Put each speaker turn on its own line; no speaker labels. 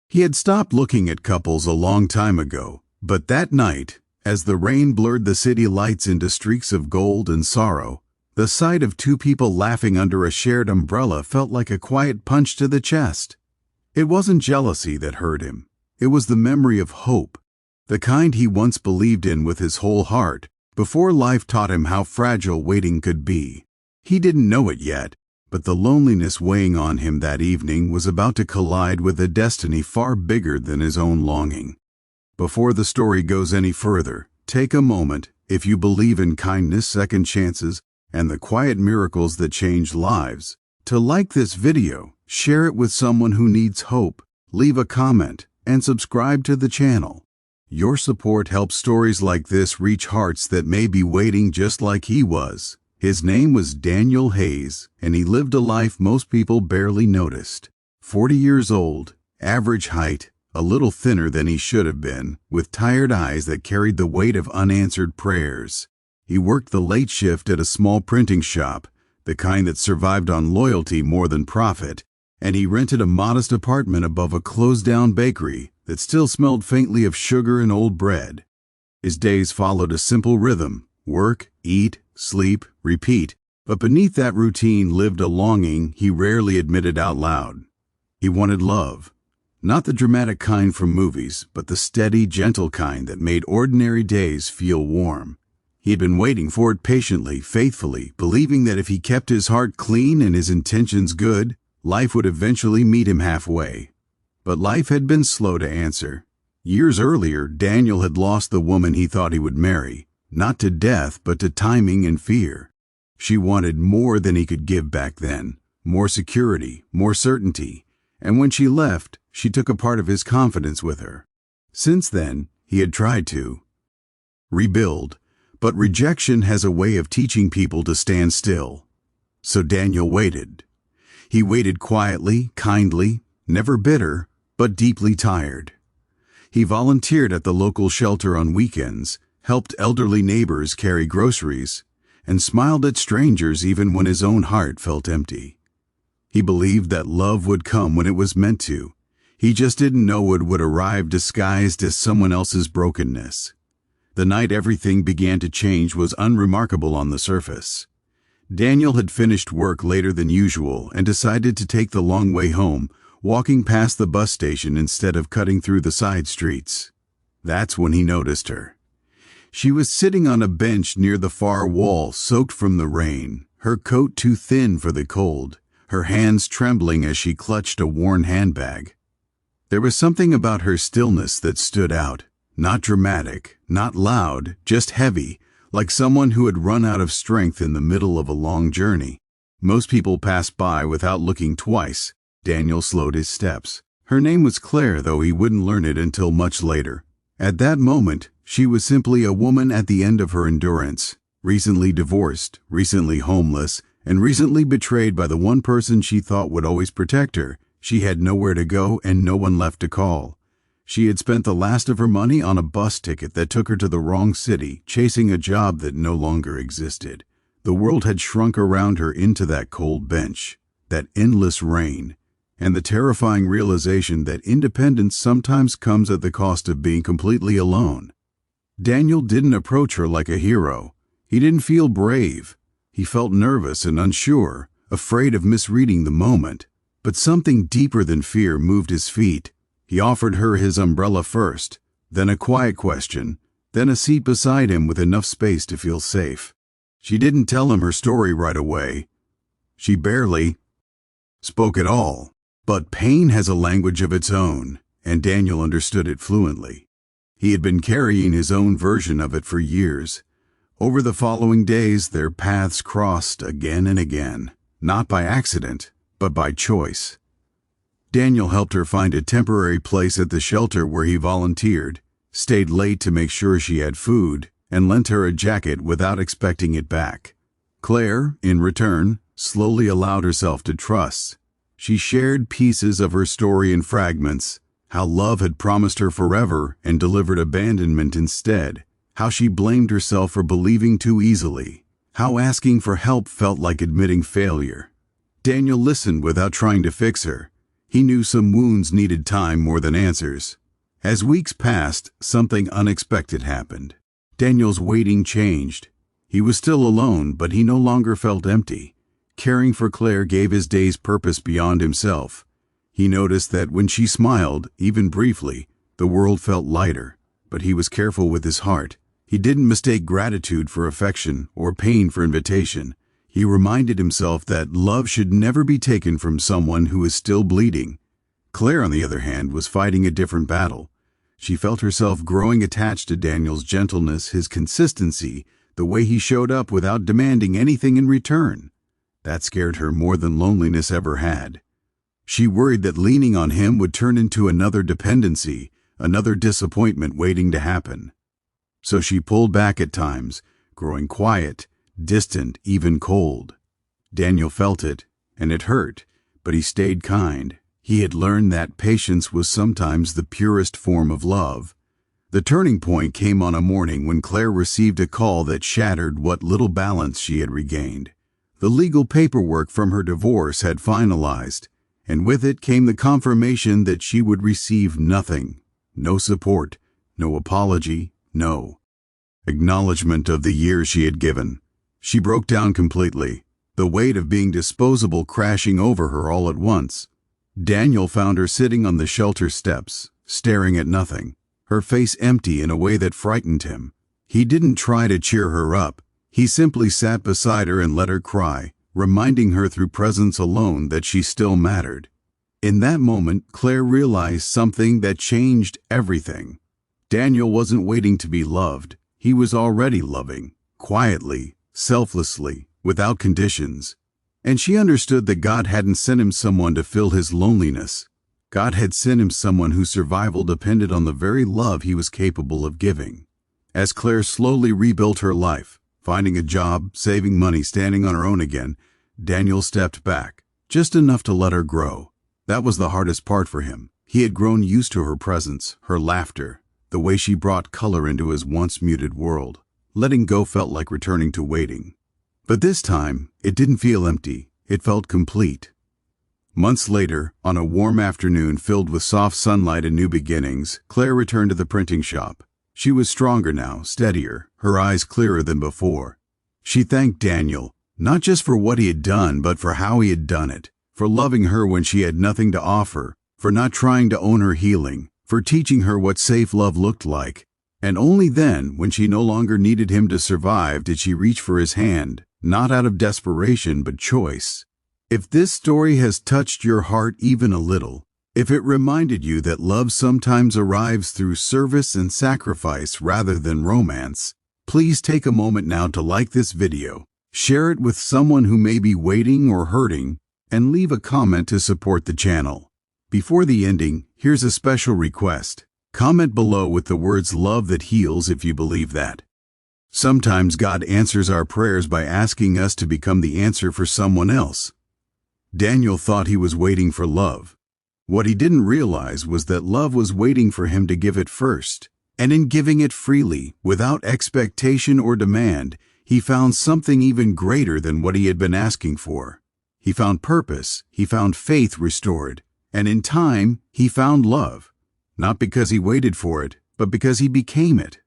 He had stopped looking at couples a long time ago, but that night, as the rain blurred the city lights into streaks of gold and sorrow, the sight of two people laughing under a shared umbrella felt like a quiet punch to the chest. It wasn't jealousy that hurt him. It was the memory of hope, the kind he once believed in with his whole heart, before life taught him how fragile waiting could be. He didn't know it yet, but the loneliness weighing on him that evening was about to collide with a destiny far bigger than his own longing. Before the story goes any further, take a moment, if you believe in kindness, second chances, and the quiet miracles that change lives, to like this video, share it with someone who needs hope, leave a comment, and subscribe to the channel. Your support helps stories like this reach hearts that may be waiting just like he was. His name was Daniel Hayes, and he lived a life most people barely noticed. 40 years old, average height, a little thinner than he should have been, with tired eyes that carried the weight of unanswered prayers. He worked the late shift at a small printing shop, the kind that survived on loyalty more than profit, and he rented a modest apartment above a closed-down bakery that still smelled faintly of sugar and old bread. His days followed a simple rhythm: work, eat, sleep, repeat, but beneath that routine lived a longing he rarely admitted out loud. He wanted love. Not the dramatic kind from movies, but the steady, gentle kind that made ordinary days feel warm. He had been waiting for it patiently, faithfully, believing that if he kept his heart clean and his intentions good, life would eventually meet him halfway. But life had been slow to answer. Years earlier, Daniel had lost the woman he thought he would marry, not to death, but to timing and fear. She wanted more than he could give back then, more security, more certainty, and when she left, she took a part of his confidence with her. Since then, he had tried to rebuild, but rejection has a way of teaching people to stand still. So Daniel waited. He waited quietly, kindly, never bitter, but deeply tired. He volunteered at the local shelter on weekends, helped elderly neighbors carry groceries, and smiled at strangers even when his own heart felt empty. He believed that love would come when it was meant to. He just didn't know it would arrive disguised as someone else's brokenness. The night everything began to change was unremarkable on the surface. Daniel had finished work later than usual and decided to take the long way home, walking past the bus station instead of cutting through the side streets. That's when he noticed her. She was sitting on a bench near the far wall, soaked from the rain, her coat too thin for the cold, her hands trembling as she clutched a worn handbag. There was something about her stillness that stood out, not dramatic, not loud, just heavy, like someone who had run out of strength in the middle of a long journey. Most people passed by without looking twice. Daniel slowed his steps. Her name was Claire, though he wouldn't learn it until much later. At that moment, she was simply a woman at the end of her endurance, recently divorced, recently homeless, and recently betrayed by the one person she thought would always protect her. She had nowhere to go and no one left to call. She had spent the last of her money on a bus ticket that took her to the wrong city, chasing a job that no longer existed. The world had shrunk around her into that cold bench, that endless rain, and the terrifying realization that independence sometimes comes at the cost of being completely alone. Daniel didn't approach her like a hero. He didn't feel brave. He felt nervous and unsure, afraid of misreading the moment. But something deeper than fear moved his feet. He offered her his umbrella first, then a quiet question, then a seat beside him with enough space to feel safe. She didn't tell him her story right away. She barely spoke at all. But pain has a language of its own, and Daniel understood it fluently. He had been carrying his own version of it for years. Over the following days, their paths crossed again and again, not by accident, but by choice. Daniel helped her find a temporary place at the shelter where he volunteered, stayed late to make sure she had food, and lent her a jacket without expecting it back. Claire, in return, slowly allowed herself to trust. She shared pieces of her story in fragments, how love had promised her forever and delivered abandonment instead, how she blamed herself for believing too easily, how asking for help felt like admitting failure. Daniel listened without trying to fix her. He knew some wounds needed time more than answers. As weeks passed, something unexpected happened. Daniel's waiting changed. He was still alone, but he no longer felt empty. Caring for Claire gave his days purpose beyond himself. He noticed that when she smiled, even briefly, the world felt lighter. But he was careful with his heart. He didn't mistake gratitude for affection or pain for invitation. He reminded himself that love should never be taken from someone who is still bleeding. Claire, on the other hand, was fighting a different battle. She felt herself growing attached to Daniel's gentleness, his consistency, the way he showed up without demanding anything in return. That scared her more than loneliness ever had. She worried that leaning on him would turn into another dependency, another disappointment waiting to happen. So she pulled back at times, growing quiet, distant, even cold. Daniel felt it, and it hurt, but he stayed kind. He had learned that patience was sometimes the purest form of love. The turning point came on a morning when Claire received a call that shattered what little balance she had regained. The legal paperwork from her divorce had finalized, and with it came the confirmation that she would receive nothing. No support, no apology, no acknowledgement of the years she had given. She broke down completely, the weight of being disposable crashing over her all at once. Daniel found her sitting on the shelter steps, staring at nothing, her face empty in a way that frightened him. He didn't try to cheer her up. He simply sat beside her and let her cry, reminding her through presence alone that she still mattered. In that moment, Claire realized something that changed everything. Daniel wasn't waiting to be loved. He was already loving, quietly, selflessly, without conditions. And she understood that God hadn't sent him someone to fill his loneliness. God had sent him someone whose survival depended on the very love he was capable of giving. As Claire slowly rebuilt her life, finding a job, saving money, standing on her own again, Daniel stepped back, just enough to let her grow. That was the hardest part for him. He had grown used to her presence, her laughter, the way she brought color into his once muted world. Letting go felt like returning to waiting. But this time, it didn't feel empty. It felt complete. Months later, on a warm afternoon filled with soft sunlight and new beginnings, Claire returned to the printing shop. She was stronger now, steadier, her eyes clearer than before. She thanked Daniel, not just for what he had done, but for how he had done it, for loving her when she had nothing to offer, for not trying to own her healing, for teaching her what safe love looked like. And only then, when she no longer needed him to survive, did she reach for his hand, not out of desperation, but choice. If this story has touched your heart even a little, if it reminded you that love sometimes arrives through service and sacrifice rather than romance, please take a moment now to like this video, share it with someone who may be waiting or hurting, and leave a comment to support the channel. Before the ending, here's a special request. Comment below with the words "love that heals" if you believe that. Sometimes God answers our prayers by asking us to become the answer for someone else. Daniel thought he was waiting for love. What he didn't realize was that love was waiting for him to give it first. And in giving it freely, without expectation or demand, he found something even greater than what he had been asking for. He found purpose, he found faith restored, and in time, he found love. Not because he waited for it, but because he became it.